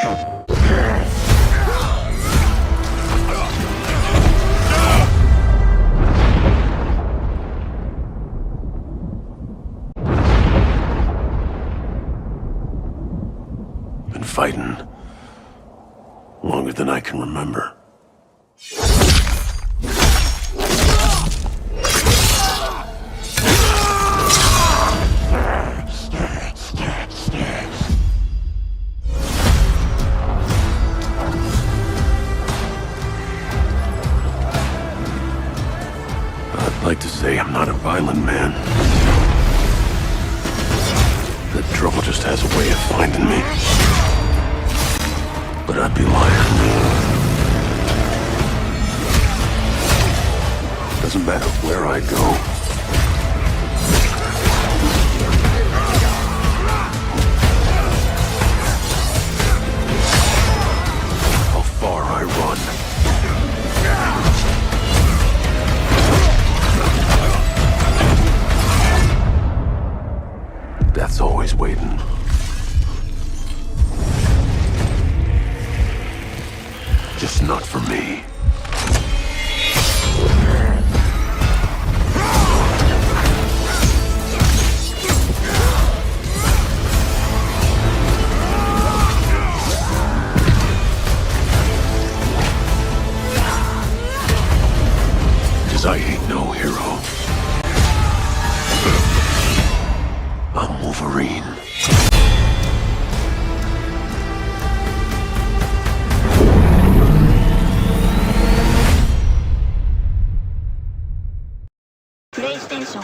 Been fighting longer than I can remember. I'd like to say I'm not a violent man. That trouble just has a way of finding me. But I'd be lying. Doesn't matter where I go. How far I run. Death's always waiting. Just not for me. Cause I ain't no hero. I'm Wolverine. PlayStation.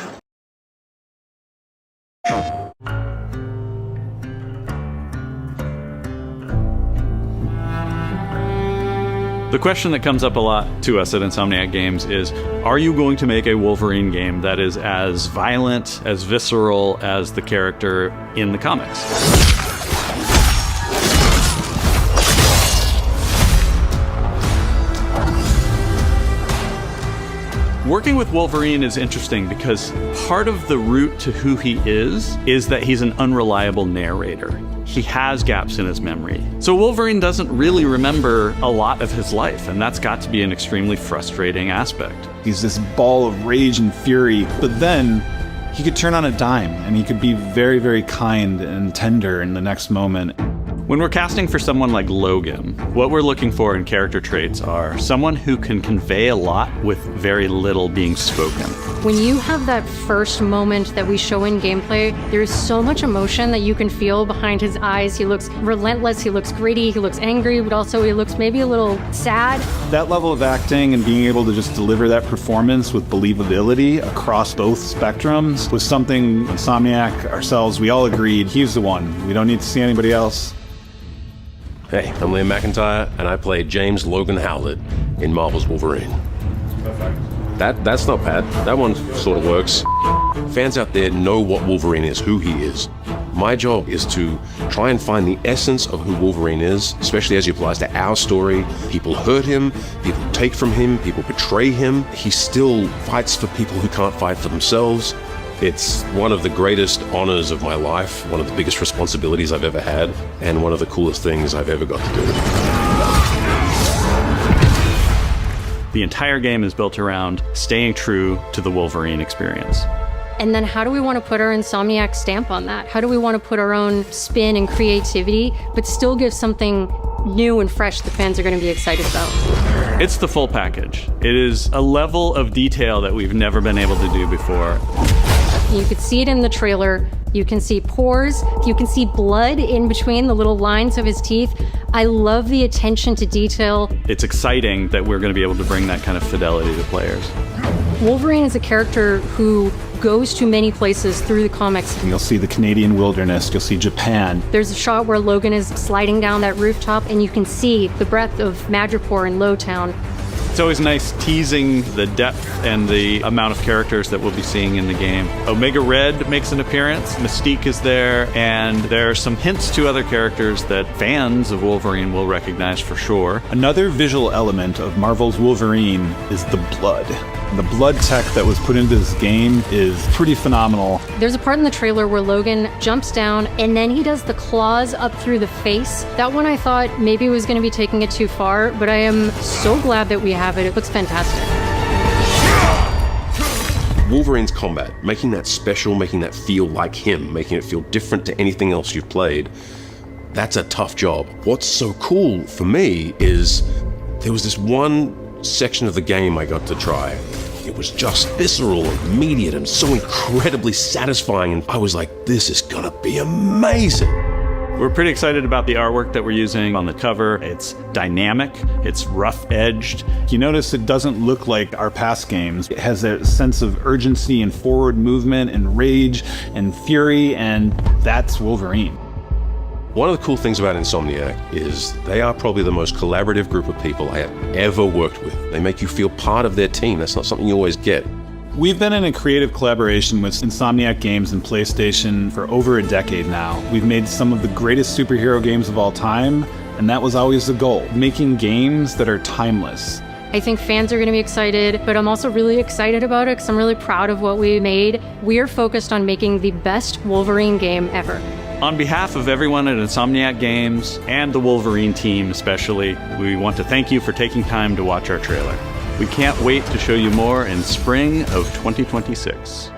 The question that comes up a lot to us at Insomniac Games is, are you going to make a Wolverine game that is as violent, as visceral as the character in the comics? Working with Wolverine is interesting because part of the route to who he is that he's an unreliable narrator. He has gaps in his memory. So Wolverine doesn't really remember a lot of his life, and that's got to be an extremely frustrating aspect. He's this ball of rage and fury, but then he could turn on a dime, and he could be very, very kind and tender in the next moment. When we're casting for someone like Logan, what we're looking for in character traits are someone who can convey a lot with very little being spoken. When you have that first moment that we show in gameplay, there's so much emotion that you can feel behind his eyes. He looks relentless, he looks gritty, he looks angry, but also he looks maybe a little sad. That level of acting and being able to just deliver that performance with believability across both spectrums was something Insomniac, ourselves, we all agreed he's the one. We don't need to see anybody else. Hey, I'm Liam McIntyre, and I play James Logan Howlett in Marvel's Wolverine. That's not bad. That one sort of works. Fans out there know what Wolverine is, who he is. My job is to try and find the essence of who Wolverine is, especially as he applies to our story. People hurt him, people take from him, people betray him. He still fights for people who can't fight for themselves. It's one of the greatest honors of my life, one of the biggest responsibilities I've ever had, and one of the coolest things I've ever got to do. The entire game is built around staying true to the Wolverine experience. And then how do we want to put our Insomniac stamp on that? How do we want to put our own spin and creativity, but still give something new and fresh the fans are going to be excited about? It's the full package. It is a level of detail that we've never been able to do before. You could see it in the trailer. You can see pores. You can see blood in between the little lines of his teeth. I love the attention to detail. It's exciting that we're going to be able to bring that kind of fidelity to players. Wolverine is a character who goes to many places through the comics. You'll see the Canadian wilderness, you'll see Japan. There's a shot where Logan is sliding down that rooftop and you can see the breadth of Madripoor in Lowtown. It's always nice teasing the depth and the amount of characters that we'll be seeing in the game. Omega Red makes an appearance, Mystique is there, and there are some hints to other characters that fans of Wolverine will recognize for sure. Another visual element of Marvel's Wolverine is the blood. The blood tech that was put into this game is pretty phenomenal. There's a part in the trailer where Logan jumps down and then he does the claws up through the face. That one I thought maybe was going to be taking it too far, but I am so glad that we have it. It looks fantastic. Wolverine's combat, making that special, making that feel like him, making it feel different to anything else you've played, that's a tough job. What's so cool for me is there was this one section of the game I got to try. It was just visceral, immediate, and so incredibly satisfying, and I was like, this is gonna be amazing. We're pretty excited about the artwork that we're using on the cover. It's dynamic, it's rough-edged. You notice it doesn't look like our past games. It has a sense of urgency and forward movement and rage and fury, and that's Wolverine. One of the cool things about Insomniac is they are probably the most collaborative group of people I have ever worked with. They make you feel part of their team. That's not something you always get. We've been in a creative collaboration with Insomniac Games and PlayStation for over a decade now. We've made some of the greatest superhero games of all time, and that was always the goal, making games that are timeless. I think fans are going to be excited, but I'm also really excited about it because I'm really proud of what we made. We are focused on making the best Wolverine game ever. On behalf of everyone at Insomniac Games and the Wolverine team especially, we want to thank you for taking time to watch our trailer. We can't wait to show you more in spring of 2026.